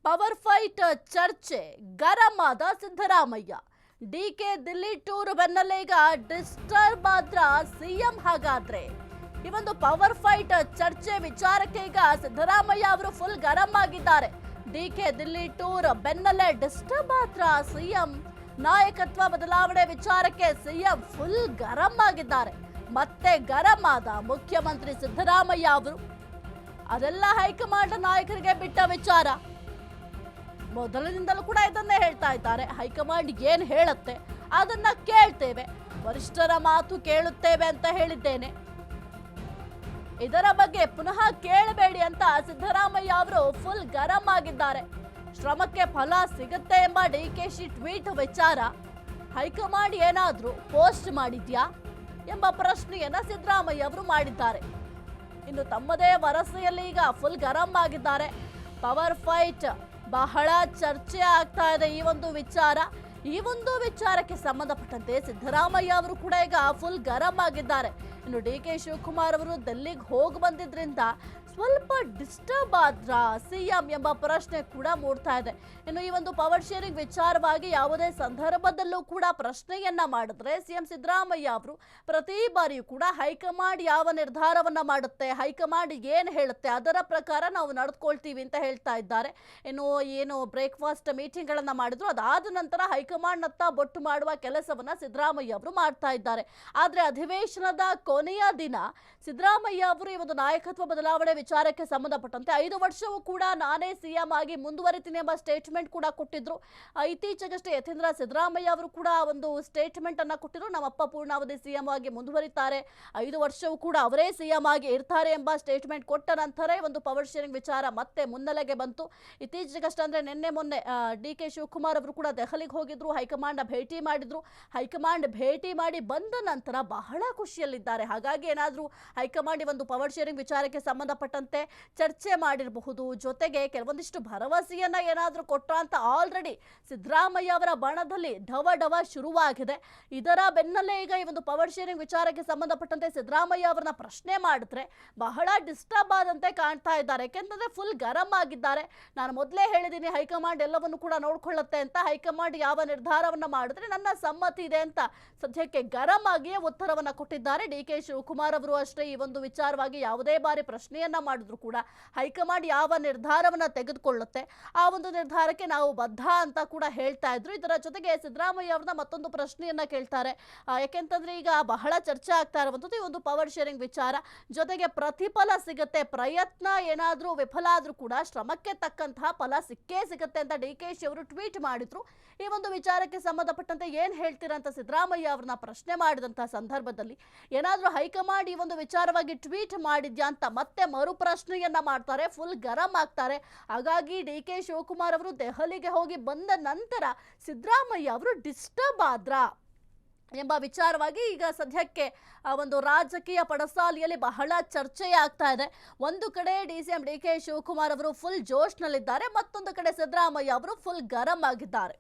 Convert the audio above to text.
Power fight ಚರ್ಚೆ ಗರಂ ಆದ Siddaramaiah. DK Delhi tour ಬೆನ್ನಲ್ಲೇ ಈಗ ಡಿಸ್ಟರ್ಬ್ ಆದ್ರ ಸಿಎಂ. ಹಾಗಾದ್ರೆ ಈ ಒಂದು ಪವರ್ ಫೈಟ್ ಚರ್ಚೆ ವಿಚಾರಕ್ಕೆ ಈಗ ಸಿದ್ದರಾಮಯ್ಯ ಅವರು ಫುಲ್ ಗರಂ ಆಗಿದ್ದಾರೆ. ಡಿಕೆ ದಿಲ್ಲಿ ಟೂರ್ ಬೆನ್ನಲ್ಲೇ ಡಿಸ್ಟರ್ಬ್ ಆದ್ರ ಸಿಎಂ. ನಾಯಕತ್ವ ಬದಲಾವಣೆ ವಿಚಾರಕ್ಕೆ ಸಿಎಂ ಫುಲ್ ಗರಂ ಆಗಿದ್ದಾರೆ. ಮತ್ತೆ ಗರಂ ಆದ ಮುಖ್ಯಮಂತ್ರಿ ಸಿದ್ದರಾಮಯ್ಯ ಅವರು. ಅದೆಲ್ಲ ಹೈಕಮಾಂಡ್ ನಾಯಕರಿಗೆ ಬಿಟ್ಟ ವಿಚಾರ. ಮೊದಲಿನಿಂದಲೂ ಕೂಡ ಇದನ್ನೇ ಹೇಳ್ತಾ ಇದ್ದಾರೆ. ಹೈಕಮಾಂಡ್ ಏನ್ ಹೇಳುತ್ತೆ ಅದನ್ನ ಕೇಳ್ತೇವೆ, ವರಿಷ್ಠರ ಮಾತು ಕೇಳುತ್ತೇವೆ ಅಂತ ಹೇಳಿದ್ದೇನೆ. ಇದರ ಬಗ್ಗೆ ಪುನಃ ಕೇಳಬೇಡಿ ಅಂತ ಸಿದ್ದರಾಮಯ್ಯ ಅವರು ಫುಲ್ ಗರಂ ಆಗಿದ್ದಾರೆ. ಶ್ರಮಕ್ಕೆ ಫಲ ಸಿಗುತ್ತೆ ಎಂಬ ಡಿಕೆಶಿ ಟ್ವೀಟ್ ವಿಚಾರ ಹೈಕಮಾಂಡ್ ಏನಾದ್ರೂ ಪೋಸ್ಟ್ ಮಾಡಿದ್ಯಾ ಎಂಬ ಪ್ರಶ್ನೆಯನ್ನ ಸಿದ್ದರಾಮಯ್ಯ ಅವರು ಮಾಡಿದ್ದಾರೆ. ಇನ್ನು ತಮ್ಮದೇ ವರಸೆಯಲ್ಲಿ ಈಗ ಫುಲ್ ಗರಂ ಆಗಿದ್ದಾರೆ. ಪವರ್ ಫೈಟ್ ಬಹಳ ಚರ್ಚೆ ಆಗ್ತಾ ಇದೆ. ಈ ಒಂದು ವಿಚಾರಕ್ಕೆ ಸಂಬಂಧಪಟ್ಟಂತೆ ಸಿದ್ದರಾಮಯ್ಯ ಅವರು ಕೂಡ ಈಗ ಫುಲ್ ಗರಂ ಆಗಿದ್ದಾರೆ. ಇನ್ನು ಡಿಕೆ ಶಿವಕುಮಾರ್ ಅವರು ದಿಲ್ಲಿಗೆ ಹೋಗಿ ಬಂದಿದ್ರಿಂದ ಸ್ವಲ್ಪ ಡಿಸ್ಟರ್ಬ್ ಆದ್ರ ಸಿಎಂ ಎಂಬ ಪ್ರಶ್ನೆ ಕೂಡ ಮೂಡ್ತಾ ಇದೆ. ಇನ್ನು ಈ ಒಂದು ಪವರ್ ಶೇರಿಂಗ್ ವಿಚಾರವಾಗಿ ಯಾವುದೇ ಸಂದರ್ಭದಲ್ಲೂ ಕೂಡ ಪ್ರಶ್ನೆಯನ್ನ ಮಾಡಿದ್ರೆ ಸಿಎಂ ಸಿದ್ದರಾಮಯ್ಯ ಅವರು ಪ್ರತಿ ಬಾರಿಯೂ ಕೂಡ ಹೈಕಮಾಂಡ್ ಯಾವ ನಿರ್ಧಾರವನ್ನ ಮಾಡುತ್ತೆ, ಹೈಕಮಾಂಡ್ ಏನ್ ಹೇಳುತ್ತೆ ಅದರ ಪ್ರಕಾರ ನಾವು ನಡೆದುಕೊಳ್ತೀವಿ ಅಂತ ಹೇಳ್ತಾ ಇದ್ದಾರೆ. ಇನ್ನು ಏನು ಬ್ರೇಕ್ಫಾಸ್ಟ್ ಮೀಟಿಂಗ್ ಗಳನ್ನ ಮಾಡಿದ್ರು, ಅದಾದ ನಂತರ ಹೈಕಮಾಂಡ್ ನತ್ತ ಬೊಟ್ಟು ಮಾಡುವ ಕೆಲಸವನ್ನ ಸಿದ್ದರಾಮಯ್ಯ ಅವರು ಮಾಡ್ತಾ ಇದ್ದಾರೆ. ಆದ್ರೆ ಅಧಿವೇಶನದ ಕೊನೆಯ ದಿನ ಸಿದ್ದರಾಮಯ್ಯ ಅವರು ಈ ಒಂದು ನಾಯಕತ್ವ ಬದಲಾವಣೆ ವಿಚಾರಕ್ಕೆ ಸಂಬಂಧಪಟ್ಟಂತೆ 5 ವರ್ಷವೂ ಕೂಡ ನಾನೇ ಸಿಎಂ ಆಗಿ ಮುಂದುವರಿತೀನಿ ಎಂಬ ಸ್ಟೇಟ್ಮೆಂಟ್ ಕೂಡ ಕೊಟ್ಟಿದ್ರು. ಇತ್ತೀಚೆಗಷ್ಟೇ ಯತೀಂದ್ರ ಸಿದ್ದರಾಮಯ್ಯ ಅವರು ಕೂಡ ಒಂದು ಸ್ಟೇಟ್ಮೆಂಟ್ ಅನ್ನ ಕೊಟ್ಟಿದ್ರು. ನಮ್ಮಪ್ಪ ಪೂರ್ಣಾವಧಿ ಸಿಎಂ ಆಗಿ ಮುಂದುವರಿತಾರೆ, 5 ವರ್ಷವೂ ಕೂಡ ಅವರೇ ಸಿಎಂ ಆಗಿ ಇರ್ತಾರೆ ಎಂಬ ಸ್ಟೇಟ್ಮೆಂಟ್ ಕೊಟ್ಟ ನಂತರ ಒಂದು ಪವರ್ ಶೇರಿಂಗ್ ವಿಚಾರ ಮತ್ತೆ ಮುನ್ನೆಲೆಗೆ ಬಂತು. ಇತ್ತೀಚೆಗಷ್ಟೇ ಅಂದ್ರೆ ನಿನ್ನೆ ಮೊನ್ನೆ ಡಿಕೆ ಶಿವಕುಮಾರ್ ಅವರು ಕೂಡ ದೆಹಲಿಗೆ ಹೋಗಿದ್ರು, ಹೈಕಮಾಂಡ್ ಭೇಟಿ ಮಾಡಿದ್ರು. ಹೈಕಮಾಂಡ್ ಭೇಟಿ ಮಾಡಿ ಬಂದ ನಂತರ ಬಹಳ ಖುಷಿಯಲ್ಲಿದ್ದಾರೆ. ಹಾಗಾಗಿ ಏನಾದ್ರೂ ಹೈಕಮಾಂಡ್ ಒಂದು ಪವರ್ ಶೇರಿಂಗ್ ವಿಚಾರಕ್ಕೆ ಸಂಬಂಧಪಟ್ಟಂತೆ ಚರ್ಚೆ ಮಾಡಿರಬಹುದು, ಜೊತೆಗೆ ಕೆಲವೊಂದಿಷ್ಟು ಭರವಸೆಯನ್ನ ಏನಾದ್ರೂ ಕೊಟ್ಟ ಅಂತ ಆಲ್ರೆಡಿ ಸಿದ್ದರಾಮಯ್ಯ ಅವರ ಬಣದಲ್ಲಿ ಢವ ಶುರುವಾಗಿದೆ. ಇದರ ಬೆನ್ನಲ್ಲೇ ಈಗ ಈ ಒಂದು ಪವರ್ ಶೇರಿಂಗ್ ವಿಚಾರಕ್ಕೆ ಸಂಬಂಧಪಟ್ಟಂತೆ ಸಿದ್ದರಾಮಯ್ಯ ಅವರನ್ನ ಪ್ರಶ್ನೆ ಮಾಡಿದ್ರೆ ಬಹಳ ಡಿಸ್ಟರ್ಬ್ ಆದಂತೆ ಕಾಣ್ತಾ ಇದ್ದಾರೆ. ಯಾಕೆಂತಂದ್ರೆ ಫುಲ್ ಗರಂ ಆಗಿದ್ದಾರೆ. ನಾನು ಮೊದಲೇ ಹೇಳಿದ್ದೀನಿ ಹೈಕಮಾಂಡ್ ಎಲ್ಲವನ್ನು ಕೂಡ ನೋಡ್ಕೊಳ್ಳುತ್ತೆ ಅಂತ. ಹೈಕಮಾಂಡ್ ಯಾವ ನಿರ್ಧಾರವನ್ನ ಮಾಡಿದ್ರೆ ನನ್ನ ಸಮ್ಮತಿ ಇದೆ ಅಂತ ಸದ್ಯಕ್ಕೆ ಗರಂ ಆಗಿಯೇ ಉತ್ತರವನ್ನ ಕೊಟ್ಟಿದ್ದಾರೆ. ಡಿಕೆ ಶಿವಕುಮಾರ್ ಅವರು ಅಷ್ಟೇ ಈ ಒಂದು ವಿಚಾರವಾಗಿ ಯಾವುದೇ ಬಾರಿ ಪ್ರಶ್ನೆಯನ್ನ ಮಾಡಿದ್ರು ಕೂಡ ಹೈಕಮಾಂಡ್ ಯಾವ ನಿರ್ಧಾರವನ್ನ ತೆಗೆದುಕೊಳ್ಳುತ್ತೆ ಆ ಒಂದು ನಿರ್ಧಾರಕ್ಕೆ ನಾವು ಬದ್ಧ ಅಂತ ಕೂಡ ಹೇಳ್ತಾ ಇದ್ರು. ಇದರ ಜೊತೆಗೆ ಸಿದ್ದರಾಮಯ್ಯ ಅವ್ರನ್ನ ಮತ್ತೊಂದು ಪ್ರಶ್ನೆಯನ್ನ ಕೇಳ್ತಾರೆ. ಯಾಕೆಂತಂದ್ರೆ ಈಗ ಬಹಳ ಚರ್ಚೆ ಆಗ್ತಾ ಇರುವಂತದ್ದು ಈ ಒಂದು ಪವರ್ ಶೇರಿಂಗ್ ವಿಚಾರ. ಜೊತೆಗೆ ಪ್ರತಿಫಲ ಸಿಗುತ್ತೆ, ಪ್ರಯತ್ನ ಏನಾದ್ರೂ ವಿಫಲ ಆದ್ರೂ ಕೂಡ ಶ್ರಮಕ್ಕೆ ತಕ್ಕಂತಹ ಫಲ ಸಿಕ್ಕೇ ಸಿಗುತ್ತೆ ಅಂತ ಡಿಕೆಶಿ ಅವರು ಟ್ವೀಟ್ ಮಾಡಿದ್ರು. ಈ ಒಂದು ವಿಚಾರಕ್ಕೆ ಸಂಬಂಧಪಟ್ಟಂತೆ ಏನ್ ಹೇಳ್ತೀರಾ ಅಂತ ಸಿದ್ದರಾಮಯ್ಯ ಅವ್ರನ್ನ ಪ್ರಶ್ನೆ ಮಾಡಿದಂತಹ ಸಂದರ್ಭದಲ್ಲಿ ಏನಾದ್ರೂ ಹೈಕಮಾಂಡ್ ಈ ಒಂದು ವಿಚಾರವಾಗಿ ಟ್ವೀಟ್ ಮಾಡಿದ್ಯಾ ಅಂತ ಮತ್ತೆ ಮರು ಪ್ರಶ್ನೆಯನ್ನ ಮಾಡ್ತಾರೆ, ಫುಲ್ ಗರಂ ಆಗ್ತಾರೆ. ಹಾಗಾಗಿ ಡಿಕೆ ಶಿವಕುಮಾರ್ ಅವರು ದೆಹಲಿಗೆ ಹೋಗಿ ಬಂದ ನಂತರ ಸಿದ್ದರಾಮಯ್ಯ ಅವರು ಡಿಸ್ಟರ್ಬ್ ಆದ್ರ ಎಂಬ ವಿಚಾರವಾಗಿ ಈಗ ಸದ್ಯಕ್ಕೆ ಒಂದು ರಾಜಕೀಯ ಪಡಸಾಲಿಯಲ್ಲಿ ಬಹಳ ಚರ್ಚೆ ಆಗ್ತಾ ಇದೆ. ಒಂದು ಕಡೆ ಸಿಎಂ ಡಿಕೆ ಶಿವಕುಮಾರ್ ಅವರು ಫುಲ್ ಜೋಶ್ನಲ್ಲಿದ್ದಾರೆ, ಮತ್ತೊಂದು ಕಡೆ ಸಿದ್ದರಾಮಯ್ಯ ಅವರು ಫುಲ್ ಗರಂ ಆಗಿದ್ದಾರೆ.